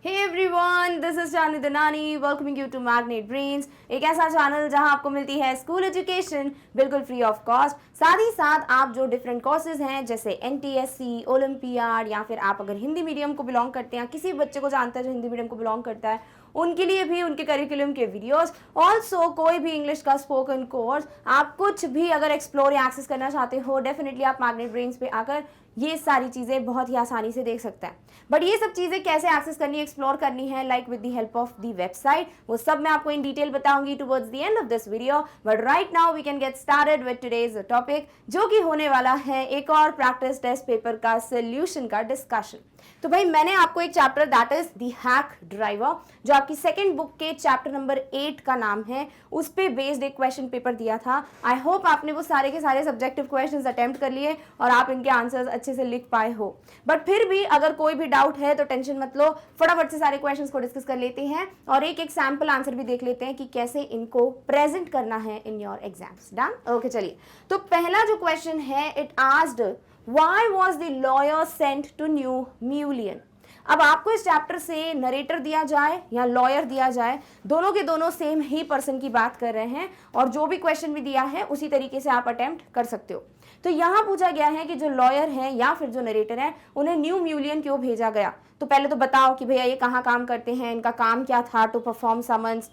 Hey everyone, this is Chani Danani welcoming you to Magnet Brains, एक ऐसा channel जहां आपको मिलती है स्कूल एजुकेशन बिल्कुल फ्री ऑफ कॉस्ट। साथ ही साथ आप जो डिफरेंट कोर्सेज हैं जैसे NTSC, ओलंपियाड या फिर आप अगर हिंदी मीडियम को बिलोंग करते हैं, किसी बच्चे को जानते हैं जो हिंदी मीडियम को बिलोंग करता है, उनके लिए भी उनके करिकुलम के वीडियोस, ऑल्सो कोई भी इंग्लिश का स्पोकन कोर्स, आप कुछ भी अगर एक्सप्लोर या एक्सेस करना चाहते हो, डेफिनेटली आप मैग्नेट ब्रेन्स पे आकर ये सारी चीज़ें बहुत ही आसानी से देख सकते हैं। बट ये सब चीज़ें कैसे एक्सेस करनी है, एक्सप्लोर करनी है, like with the help of the website, वो सब मैं आपको इन डिटेल बताऊंगी towards the end of this video. But right now we can get started with today's topic, जो कि होने वाला है एक और प्रैक्टिस टेस्ट पेपर का सोल्यूशन का डिस्कशन। तो भाई मैंने आपको एक chapter that is the hack driver, जो आपकी सेकंड बुक के चैप्टर नंबर 8 का नाम है, उस पे बेस्ड एक क्वेश्चन पेपर दिया था। आई होप आपने वो सारे के सारे सब्जेक्टिव क्वेश्चंस अटेम्प्ट कर लिए और आप इनके आंसर्स अच्छे से लिख पाए हो। बट फिर भी अगर कोई भी डाउट है तो टेंशन मत लो, फटाफट से सारे क्वेश्चंस को डिस्कस कर लेते हैं और एक एक सैम्पल आंसर भी देख लेते हैं कि कैसे इनको प्रेजेंट करना है in your exams. Done? Okay, चलिए। तो पहला जो क्वेश्चन है, it asked Why was the lawyer sent to New Mullion? अब आपको इस चैप्टर से नरेटर दिया जाए या लॉयर दिया जाए, दोनों के दोनों सेम ही पर्सन की बात कर रहे हैं और जो भी क्वेश्चन भी दिया है उसी तरीके से आप अटेम्प्ट कर सकते हो। तो यहाँ पूछा गया है कि जो लॉयर है या फिर जो नरेटर है, उन्हें न्यू म्यूलियन क्यों भेजा गया। तो पहले तो बताओ कि भैया ये कहाँ काम करते हैं, इनका काम क्या था टू परफॉर्म समन्स,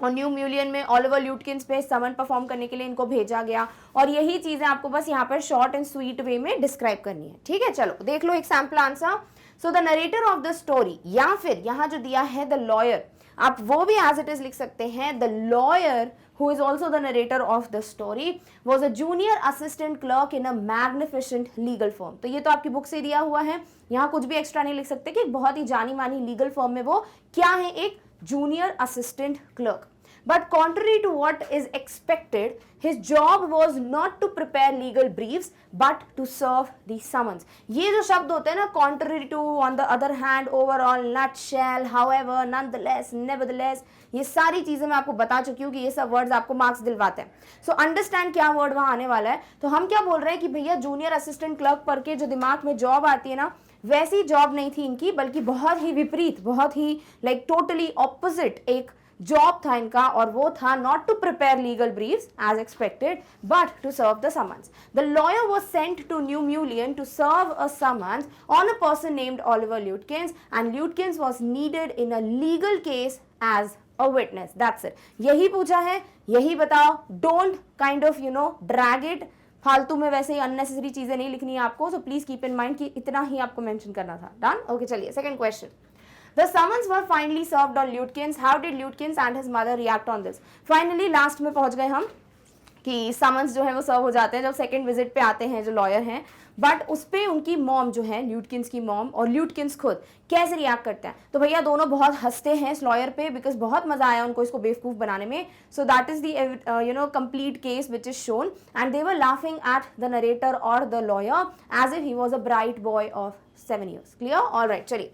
और न्यू म्यूलियन में ओलिवर ल्यूटकिंस पे समन परफॉर्म करने के लिए इनको भेजा गया। और यही चीजें आपको बस यहाँ पर शॉर्ट एंड स्वीट वे में डिस्क्राइब करनी है। ठीक है, चलो देख लो एक sample answer. So the narrator of the story, या फिर यहाँ जो दिया है द लॉयर, आप वो भी एज इट इज लिख सकते हैं। The lawyer who is also the narrator of the story was a junior assistant clerk in a magnificent legal firm। तो ये तो आपकी बुक से दिया हुआ है, यहाँ कुछ भी एक्स्ट्रा नहीं लिख सकते कि बहुत ही जानी मानी लीगल फर्म में वो क्या है, एक junior assistant clerk. But contrary to what is expected, his job was not to prepare legal briefs but to serve the summons। ये जो शब्द होते हैं ना, contrary to, on the other hand, overall, nutshell, however, nonetheless, nevertheless, ये सारी चीजें मैं आपको बता चुकी हूँ कि ये सब वर्ड्स आपको मार्क्स दिलवाते हैं। सो अंडरस्टैंड क्या वर्ड वहां आने वाला है। तो हम क्या बोल रहे हैं कि भैया जूनियर असिस्टेंट क्लर्क पढ़ के जो दिमाग में जॉब आती है ना, वैसी जॉब नहीं थी इनकी, बल्कि बहुत ही विपरीत, बहुत ही लाइक टोटली ऑपोजिट एक जॉब था इनका, और वो था not to prepare legal briefs as expected but to serve the summons. The lawyer was sent to New Mullion to serve a summons on a person named Oliver Lutkins and Lutkins was needed in a legal case as a witness. That's it, यही पूछा है, यही बताओ। Don't kind of drag it, फालतू में वैसे ही unnecessary चीजें नहीं लिखनी है आपको। So please keep in mind कि इतना ही आपको मेंशन करना था। डन? ओके, चलिए second question. The summons were finally served on Lutkyns. How did Lutkyns and his mother react on this? Finally last में पहुंच गए हम कि समन्स जो है वो सर्व हो जाते हैं जब सेकंड विजिट पे आते हैं जो लॉयर हैं, बट उस पर उनकी मॉम जो है, ल्यूटकिंस की मॉम और ल्यूटकिंस खुद कैसे रिएक्ट करते हैं। तो भैया दोनों बहुत हंसते हैं इस लॉयर पे, बिकॉज बहुत मजा आया उनको इसको बेवकूफ बनाने में। So that is the complete case which is shown and they were laughing at the narrator और the lawyer as if he was a bright boy of 7 years। Clear? All right, चलिए।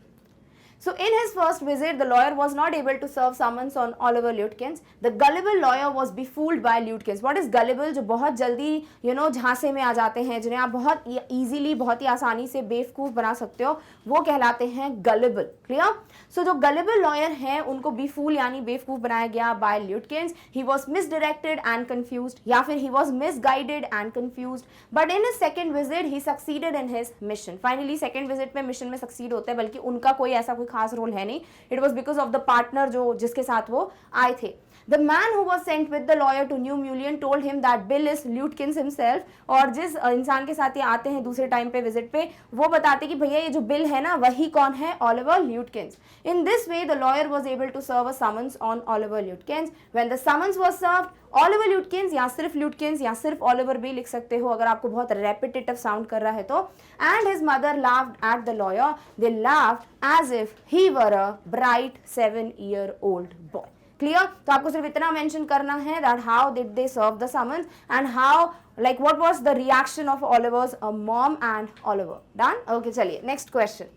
So in his first visit, the lawyer was not able to serve summons on Oliver Lutkyns. The gullible lawyer was befooled by Lutkyns. What is gullible? जो बहुत जल्दी झांसे में आ जाते हैं, जिन्हें आप बहुत easily, बहुत ही आसानी से बेवकूफ बना सकते हो, वो कहलाते हैं gullible। क्लियर? So जो gullible lawyer हैं उनको befool यानी बेवकूफ बनाया गया by Lutkyns। He was misdirected and confused, या फिर he was misguided and confused. But in his second visit, he succeeded in his mission. Finally second visit में mission में succeed होते हैं, बल्कि उनका कोई ऐसा कोई खास रोल है नहीं। It was because of the partner जो जिसके साथ वो आए थे। The man who was sent with the lawyer to New Mullion told him that Bill is Lutkyns himself। और जिस इंसान के साथ ये आते हैं दूसरे टाइम पे विजिट पे, वो बताते कि भैया ये जो बिल है ना, वही कौन है, Oliver Lutkyns। In this way, the lawyer was able to serve a summons on Oliver Lutkyns। When the summons was served, Oliver Lutkyns या सिर्फ Lutkyns या सिर्फ Oliver भी लिख सकते हो अगर आपको बहुत repetitive साउंड कर रहा है तो, and his mother laughed at the lawyer। They laughed as if he were a bright 7-year-old boy। Clear? तो आपको सिर्फ इतना मेंशन करना है that how did they serve the summons and how, like what was the reaction of Oliver's mom and Oliver। Done? Okay, चलिए next question.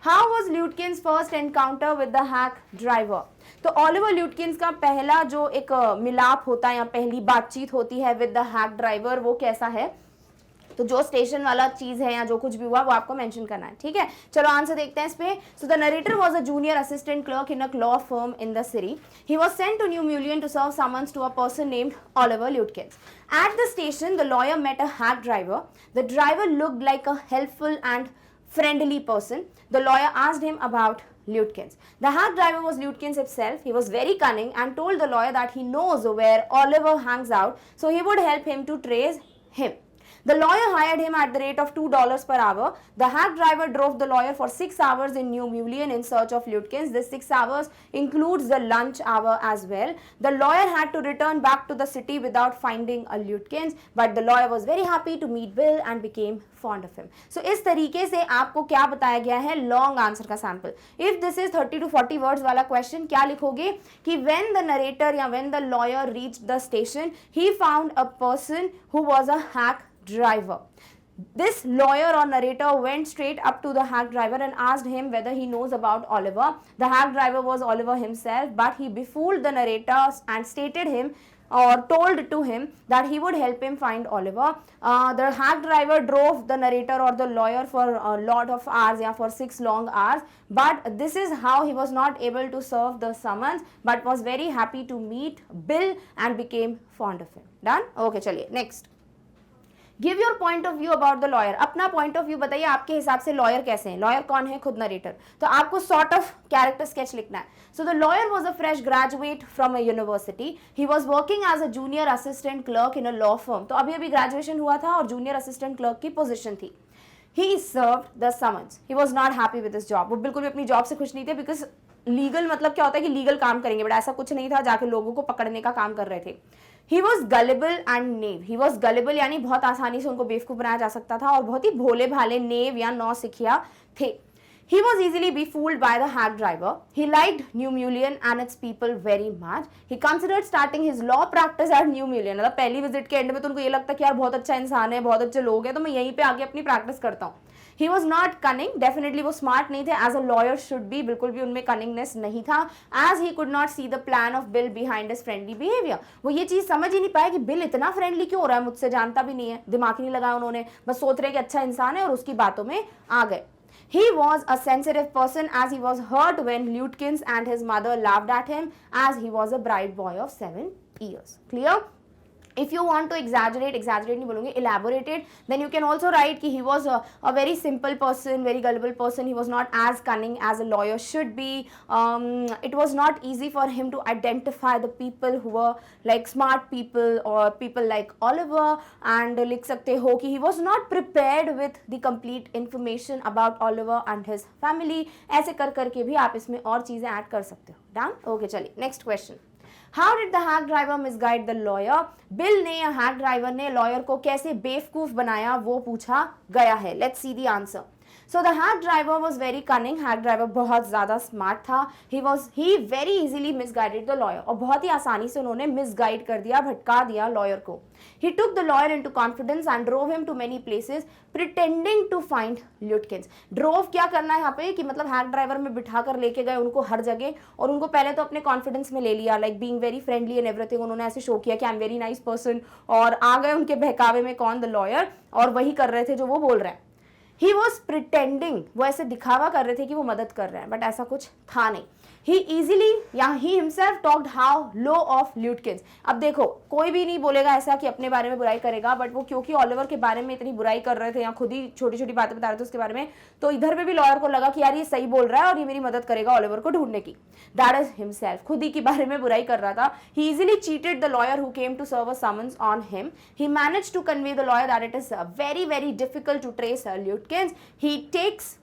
How was Lutkyns first encounter with the hack driver? तो Oliver ल्यूटकिंस का पहला जो एक मिलाप होता है या पहली बातचीत होती है विद द हैक ड्राइवर, वो कैसा है? तो जो स्टेशन वाला चीज है या जो कुछ भी हुआ वो आपको मेंशन करना है, ठीक है। चलो आंसर देखते हैं इस पे। So the narrator was a junior assistant clerk in a law firm in the city. He was sent to New Mullion to serve summons to a person named Oliver Lutkins. At the station, the lawyer met a hack driver. The driver looked like a helpful and friendly person. The lawyer asked him about Lutkins. The hack driver was Lutkins himself. He was very cunning and told the lawyer that he knows where Oliver hangs out, so he would help him to trace him. The lawyer hired him at the rate of $2 per hour. The hack driver drove the lawyer for 6 hours in New Mullion in search of Lutkins. This 6 hours includes the lunch hour as well. The lawyer had to return back to the city without finding a Lutkins, but the lawyer was very happy to meet Bill and became fond of him. So इस तरीके से आपको क्या बताया गया है, long answer का sample. If this is 30 to 40 words वाला क्वेश्चन, क्या लिखोगे कि when the narrator या when the lawyer reached the station, he found a person who was a hack driver. This lawyer or narrator went straight up to the hack driver and asked him whether he knows about Oliver. The hack driver was Oliver himself, but he befooled the narrator and stated him or told to him that he would help him find Oliver. The hack driver drove the narrator or the lawyer for a lot of hours, yeah, for 6 long hours. But this is how he was not able to serve the summons, but was very happy to meet Bill and became fond of him. Done? Okay, चलिए next. Give your point of view about the lawyer. अपना point of view बताइए, आपके हिसाब से lawyer कैसे हैं. Lawyer कौन है, खुद नरेटर. तो आपको सॉर्ट ऑफ कैरेक्टर स्केच लिखना है. So the lawyer was a fresh graduate from a university. He was working as a junior assistant clerk in a law firm. तो अभी अभी ग्रेजुएशन हुआ था और जूनियर असिस्टेंट क्लर्क की पोजीशन थी. He served the summons. He was not happy with his job. वो बिल्कुल भी अपनी जॉब से खुश नहीं थे, बिकॉज लीगल मतलब क्या होता है कि लीगल काम करेंगे, बट ऐसा कुछ नहीं था, जाके लोगों को पकड़ने का काम कर रहे थे. He was gullible and knave. He was gullible यानी बहुत आसानी से उनको बेवकूफ बनाया जा सकता था, और बहुत ही भोले भाले नेव या नौसिखिया थे. He was easily be fooled by the hack driver. He liked New Mullion and its people very much. He considered starting his law practice at New Mullion. मतलब पहली विजिट के एंड में तो उनको ये लगता कि यार बहुत अच्छा इंसान है, बहुत अच्छे लोग हैं, तो मैं यहीं पे आके अपनी प्रैक्टिस करता हूँ. He was not cunning. Definitely वो smart नहीं थे, as a lawyer should be. बिल्कुल भी उनमें cunningness नहीं था. As he could not see the plan of Bill behind his friendly behavior. वो ये चीज़ समझ ही नहीं पाया कि बिल इतना फ्रेंडली क्यों हो रहा है, मुझसे जानता भी नहीं है, दिमाग ही नहीं लगाया उन्होंने, बस सोच रहे कि अच्छा इंसान है और उसकी बातों में आ गए. He was a sensitive person as he was hurt when Lutkins and his mother laughed at him as he was a bright boy of 7 years. Clear? If you want to exaggerate नहीं बोलूँगी, elaborated, then you can also write कि he was a very simple person, very gullible person. He was not as cunning as a lawyer should be. It was not easy for him to identify the people who were like smart people or people like Oliver. And लिख सकते हो कि he was not prepared with the complete information about Oliver and his family. ऐसे कर करके भी आप इसमें और चीज़ें ऐड कर सकते हो. Done? Okay, चलिए next question. How did the hack driver misguide the lawyer? Bill ने या हैक ड्राइवर ने लॉयर को कैसे बेवकूफ बनाया, वो पूछा गया है. Let's see the answer. So the hack driver was very cunning. hack driver बहुत ज़्यादा स्मार्ट था. He very easily misguided the lawyer. और बहुत ही आसानी से उन्होंने मिसगाइड कर दिया, भटका दिया लॉयर को. He took the lawyer into confidence and drove him to many places, pretending to find Lutkins. Drove क्या करना है यहाँ पे कि मतलब हैक ड्राइवर में बिठा कर लेके गए उनको हर जगह, और उनको पहले तो अपने कॉन्फिडेंस में ले लिया, like being very friendly and everything. उन्होंने ऐसे शो किया कि I am very nice person, और आ गए उनके बहकावे में कौन, द लॉयर, और वही कर रहे थे जो वो बोल रहे हैं. He was pretending, वो ऐसे दिखावा कर रहे थे कि वो मदद कर रहे हैं, बट ऐसा कुछ था नहीं. He easily या he himself talked how low of Lutkins. अब देखो, कोई भी नहीं बोलेगा ऐसा कि अपने बारे में बुराई करेगा, बट वो क्योंकि ऑलिवर के बारे में इतनी बुराई कर रहे थे या खुद ही छोटी छोटी बातें बता रहे थे उसके बारे में, तो इधर पे भी लॉयर को लगा कि यार ये सही बोल रहा है और ये मेरी मदद करेगा ऑलिवर को ढूंढने की. That is himself, खुद ही के बारे में बुराई कर रहा था. He easily cheated the lawyer who came to serve a summons on him. He managed to convey the lawyer that it is very very difficult to trace Lutkins. He takes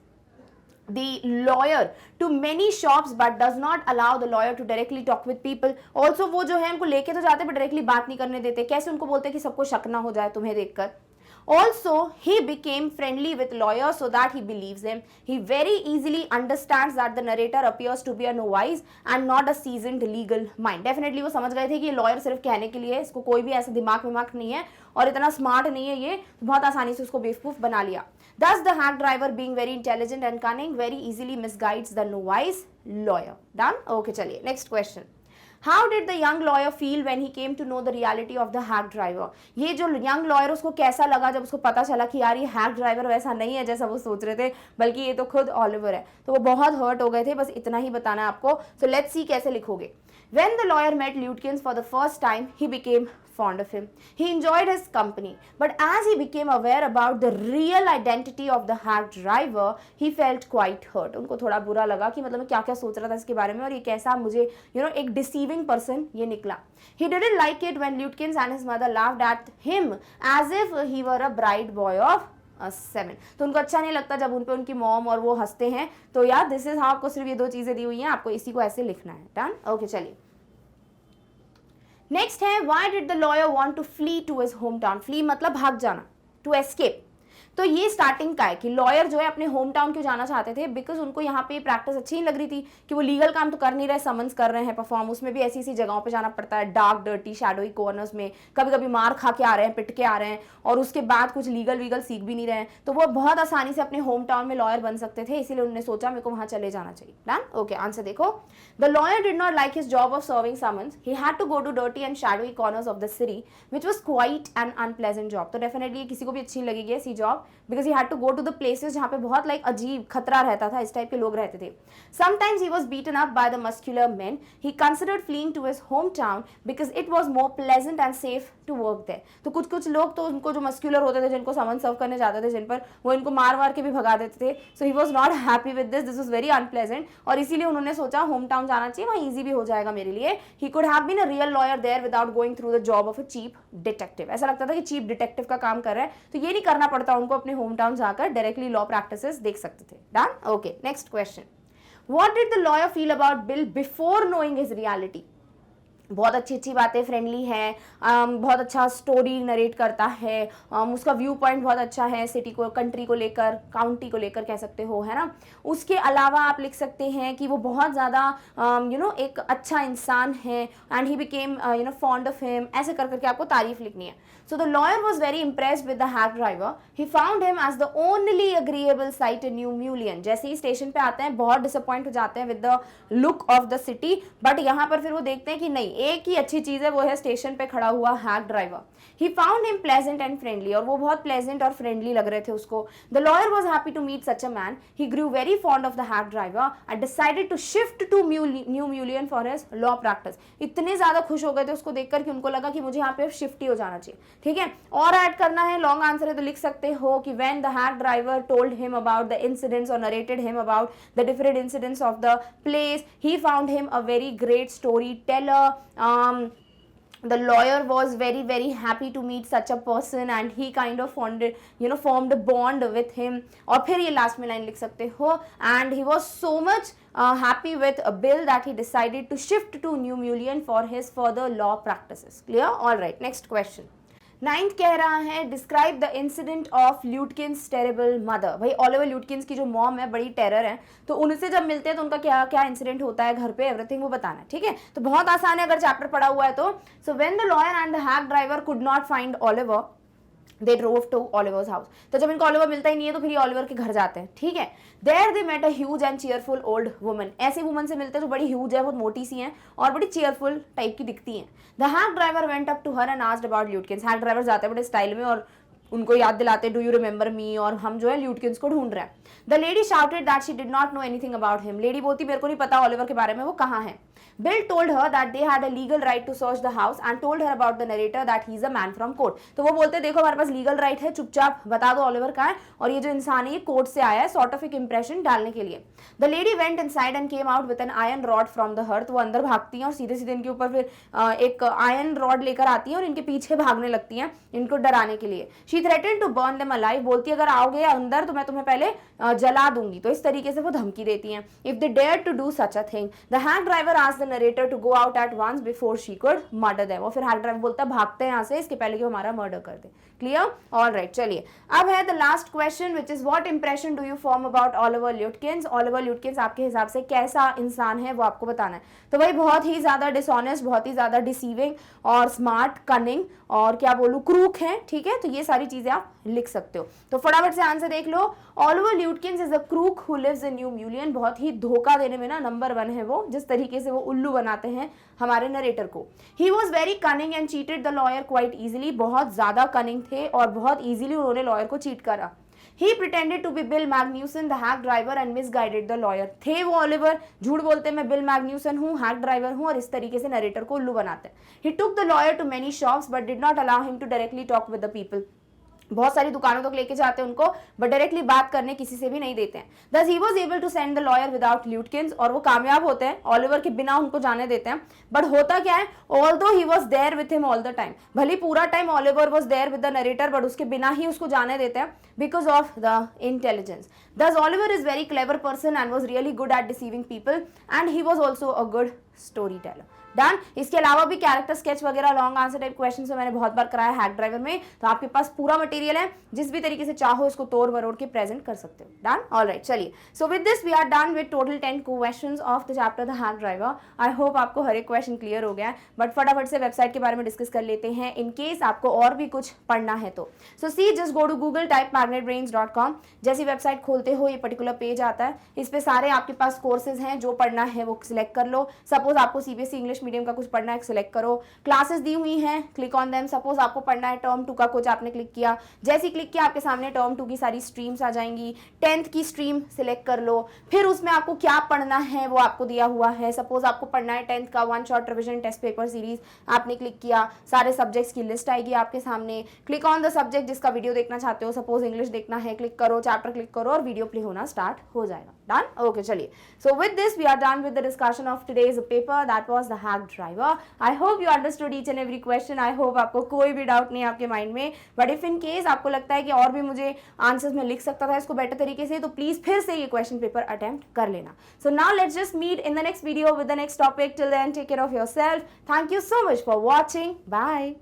the lawyer to many shops but does not allow the lawyer to directly talk with people. Also वो जो है उनको लेके तो जाते but directly बात नहीं करने देते. कैसे उनको बोलते कि सबको शक ना हो जाए तुम्हें देखकर. Also, he became friendly with lawyer so that he believes him. He very easily understands that the narrator appears to be a novice and not a seasoned legal mind. Definitely वो समझ गए थे कि ये lawyer सिर्फ कहने के लिए है, इसको कोई भी ऐसा दिमाग नहीं है और इतना स्मार्ट नहीं है, ये बहुत आसानी से उसको बेवकूफ बना लिया. Thus, the hack driver, being very intelligent and cunning, very easily misguides the novice lawyer. Done? Okay, चलिए next question. How did the young lawyer feel when he came to know the reality of the hack driver, ये जो young lawyer उसको कैसा लगा जब उसको पता चला कि यार ये हैक ड्राइवर वैसा नहीं है जैसा वो सोच रहे थे, बल्कि ये तो खुद ऑलिवर है। तो वो बहुत हर्ट हो गए थे, बस इतना ही बताना है आपको। सो लेट्स सी कैसे लिखोगे। When the lawyer met Lutyens for the first time, he became fond of him. He enjoyed his company. But as he became aware about the real identity of the hack driver, he felt quite hurt. उनको थोड़ा बुरा लगा कि मतलब मैं क्या-क्या सोच रहा था इसके बारे में और ये कैसा मुझे एक deceiving person ये निकला. He didn't like it when Lutyens and his mother laughed at him as if he were a bright boy of 7. तो उनको अच्छा नहीं लगता जब उन पे उनकी मॉम और वो हंसते हैं। तो यार दिस इज हाउ, आपको सिर्फ ये 2 चीजें दी हुई हैं, आपको इसी को ऐसे लिखना है। डन, ओके चलिए। नेक्स्ट है, why did the lawyer want to flee to his home town. Flee मतलब भाग जाना, टू एस्केप। तो ये स्टार्टिंग का है कि लॉयर जो है अपने होम टाउन क्यों जाना चाहते थे, बिकॉज उनको यहाँ पे प्रैक्टिस अच्छी नहीं लग रही थी कि वो लीगल काम तो कर नहीं रहे, समन्स कर रहे हैं परफॉर्म, उसमें भी ऐसी ऐसी जगहों पे जाना पड़ता है, डार्क डर्टी शैडोई कॉर्नर्स में, कभी कभी मार खा के आ रहे हैं, पिट के आ रहे हैं, और उसके बाद कुछ लीगल वीगल सीख भी नहीं रहे हैं। तो वो बहुत आसानी से अपने होम टाउन में लॉयर बन सकते थे, इसीलिए उन्होंने सोचा मेरे को वहां चले जाना चाहिए। डन, ओके, आंसर देखो। The lawyer did not like his job of serving summons, he had to go to dirty and shadowy corners of the city which was quite an unpleasant job. तो definitely किसी को भी अच्छी लगेगी ऐसी job, because he had to go to the places जहाँ पे बहुत अजीब खतरा रहता था, इस टाइप के लोग रहते थे। Sometimes he was beaten up by the muscular men. He considered fleeing to his hometown because it was more pleasant and safe to work there. तो कुछ लोग तो उनको जो मस्क्यूलर होते थे, जिनको समन सर्व करने जाते थे, जिन पर वो इनको मार के भी भगा देते थे। So he was not happy with this. This was very unpleasant. और इसीलिए उन्होंने सोचा होम टाउन जाना चाहिए, वहाँ इजी भी हो जाएगा मेरे लिए। He could have been a real lawyer there without going through the job of a cheap detective. ऐसा लगता था कि चीप डिटेक्टिव का काम कर रहा है, तो ये नहीं करना पड़ता उनको, अपने होम टाउन जाकर डायरेक्टली लॉ प्रैक्टिसेस देख सकते थे। Done, okay, next question. What did the lawyer feel about Bill before knowing his reality? बहुत अच्छी बातें, फ्रेंडली है, बहुत अच्छा स्टोरी नरेट करता है, उसका व्यू पॉइंट बहुत अच्छा है, सिटी को, कंट्री को लेकर, काउंटी को लेकर कह सकते हो, है ना। उसके अलावा आप लिख सकते हैं कि वो बहुत ज़्यादा एक अच्छा इंसान है, and he became fond of him, ऐसे कर करके आपको तारीफ लिखनी है। So the lawyer was very impressed with the hack driver. He found him as the only agreeable sight in New Mullion. जैसे ही स्टेशन पे आते हैं बहुत डिसअपॉइंट हो जाते हैं with the look of the city, but यहाँ पर फिर वो देखते हैं कि नहीं, एक ही अच्छी चीज है, वो है स्टेशन पे खड़ा हुआ hack driver. He found him pleasant and friendly, और वो बहुत प्लेजेंट और फ्रेंडली लग रहे थे उसको। The lawyer was happy to meet such a man. He grew very fond of the hack driver and decided to shift to New Mullion for his law practice. इतने ज्यादा खुश हो गए थे उसको देखकर कि उनको लगा कि मुझे यहाँ पे शिफ्ट ही हो जाना चाहिए। ठीक है, और ऐड करना है, लॉन्ग आंसर है तो लिख सकते हो कि when the hack driver told him about the incidents और narrated him about the different incidents of the place, he found him a very great story teller. The lawyer was very happy to meet such a person and he kind of formed a bond with him। और फिर ये last में line लिख सकते हो, and he was so much happy with Bill that he decided to shift to New Mullion for his further law practices। Clear? All right, next question। 9th कह रहा है, describe the incident of Lutkins terrible mother. भाई Oliver Lutkins की जो mom है बड़ी terror है, तो उनसे जब मिलते हैं तो उनका क्या क्या इंसिडेंट होता है घर पे, एवरीथिंग वो बताना है। ठीक है, तो बहुत आसान है अगर चैप्टर पढ़ा हुआ है तो। So when the lawyer and the hack driver could not find Oliver, they drove to Oliver's house. तो जब इनको ऑलिवर मिलता ही नहीं है तो फिर ये ऑलिवर के घर जाते हैं। ठीक है, there they met a huge and cheerful old woman. ऐसी वुमन से मिलते हैं जो बड़ी ह्यूज है, बहुत मोटी सी हैं और बड़ी चीयरफुल टाइप की दिखती हैं। The hack driver went up to her and asked about Lutkins. Hack driver जाते हैं बड़े स्टाइल में और उनको याद दिलाते, डू यू रिमेंबर मी, और हम जो है ल्यूटकिंस को ढूंढ रहे हैं। The lady shouted that she did not know anything about him. Lady बोलती मेरे को नहीं पता ऑलिवर के बारे में, वो कहाँ है। Bill told her that they had a legal right to search the house and told her about the narrator that he is a man from court। तो वो बोलते देखो हमारे पास लीगल राइट है, चुपचाप बता दो ऑलिवर कहाँ है, और ये जो इंसान है ये कोर्ट से आया है, सॉर्ट ऑफ एक इंप्रेशन डालने के लिए। The lady went inside and came out with an iron rod from the hearth. वो अंदर भागती हैं और सीधे सीधे इनके ऊपर फिर एक आयरन रॉड लेकर आती हैं और इनके पीछे भागने लगती हैं इनको डराने के लिए। She threatened to burn them alive. बोलती है अगर आओगे अंदर तो मैं तुम्हें पहले जला दूंगी। तो इस तरीके से वो धमकी देती हैं। If they dare to do such a thing, the hack driver asked the narrator to go out at once before she could murder them. और फिर हैक ड्राइवर बोलता है भागते हैं यहाँ से, इसके पहले कि वो हमारा मर्डर कर दे। क्लियर? ऑलराइट, चलिए अब है the last question which is what impression do you form about Oliver Lutkins. Oliver Lutkins आपके हिसाब से कैसा इंसान है वो आपको बताना है। तो भाई बहुत ही ज्यादा डिसऑनेस्ट, बहुत ही ज्यादा डिसीविंग और स्मार्ट, कनिंग और क्या बोलूं क्रूक है। ठीक है, तो ये सारी चीजें आप लिख सकते हो। तो फटाफट से आंसर देख लो। Oliver Lutkins is a crook who lives in New Mullion. बहुत ही धोखा देने में ना नंबर 1 है वो, जिस तरीके से वो उल्लू बनाते हैं हमारे नरेटर को। He was very cunning and cheated the lawyer quite easily. बहुत ज्यादा कनिंग थे और बहुत इजीली उन्होंने लॉयर को चीट करा। He pretended to be Bill Magnuson, the hack driver, and misguided the lawyer. थे वो ऑलिवर, झूठ बोलते मैं बिल मैग्न्यूसन हूँ, हैक ड्राइवर हूँ, और इस तरीके से नरेटर को उल्लू बनाते हैं। He took the lawyer to many shops but did not allow him to directly talk with the people. बहुत सारी दुकानों तक लेके जाते हैं उनको, बट डायरेक्टली बात करने किसी से भी नहीं देते हैं। Thus he was able to send the lawyer without Lutkins, और वो कामयाब होते हैं, ऑलिवर के बिना उनको जाने देते हैं। बट होता क्या है, although he was there with him all the time, भले पूरा time Oliver was there with the narrator, but उसके बिना ही उसको जाने देते हैं because of the intelligence. Thus Oliver is very clever person and was really good at deceiving people, and he was also a good storyteller. Done. इसके अलावा भी character sketch वगैरह लॉन्ग आंसर टाइप क्वेश्चन से मैंने बहुत बार कराया hack driver में, तो आपके पास पूरा मटेरियल है, जिस भी तरीके से चाहो इसको तोड़ मरोड़ के प्रेजेंट कर सकते हो। डन, ऑलराइट, चलिए। So with this we are done with total 10 questions of the chapter the hack driver. I hope आपको हर एक क्वेश्चन क्लियर हो गया है, बट फटाफट से वेबसाइट के बारे में डिस्कस कर लेते हैं इन केस आपको और भी कुछ पढ़ना है तो। So see, just go to Google, type magnetbrains.com। जैसी वेबसाइट खोलते हो ये पर्टिकुलर पेज आता है, इस पे सारे आपके पास कोर्सेज हैं, जो पढ़ना है वो सिलेक्ट कर लो। सपोज आपको सीबीएसई इंग्लिश मीडियम का कुछ पढ़ना है, सिलेक्ट करो। क्लासेस दी हुई हैं, क्लिक ऑन देम। सपोज आपको पढ़ना है टर्म 2 का कुछ, आपने क्लिक किया, जैसे ही क्लिक किया आपके सामने टर्म 2 की सारी स्ट्रीम्स आ जाएंगी। 10th की स्ट्रीम सिलेक्ट कर लो, फिर उसमें आपको क्या पढ़ना है वो आपको दिया हुआ है। सपोज आपको पढ़ना है 10th का 1 short revision test paper series, आपने क्लिक किया, सारे सब्जेक्ट्स की लिस्ट आएगी आपके सामने। क्लिक ऑन द सब्जेक्ट जिसका वीडियो देखना चाहते हो, सपोज इंग्लिश देखना है, क्लिक करो, चैप्टर क्लिक करो और वीडियो प्ले होना स्टार्ट हो जाएगा। डन, ओके, चलिए। So with this we are done with the discussion of today's paper, that was the hack driver. I hope you understood each and every question. I hope आपको कोई भी doubt नहीं है आपके mind में, but if in case आपको लगता है कि और भी मुझे आंसर्स में लिख सकता था इसको बेटर तरीके से, तो प्लीज फिर से ये क्वेश्चन पेपर अटेम्प्ट कर लेना। So now let's just meet in the next video with the next topic. Till then take care of yourself. Thank you so much for watching. Bye.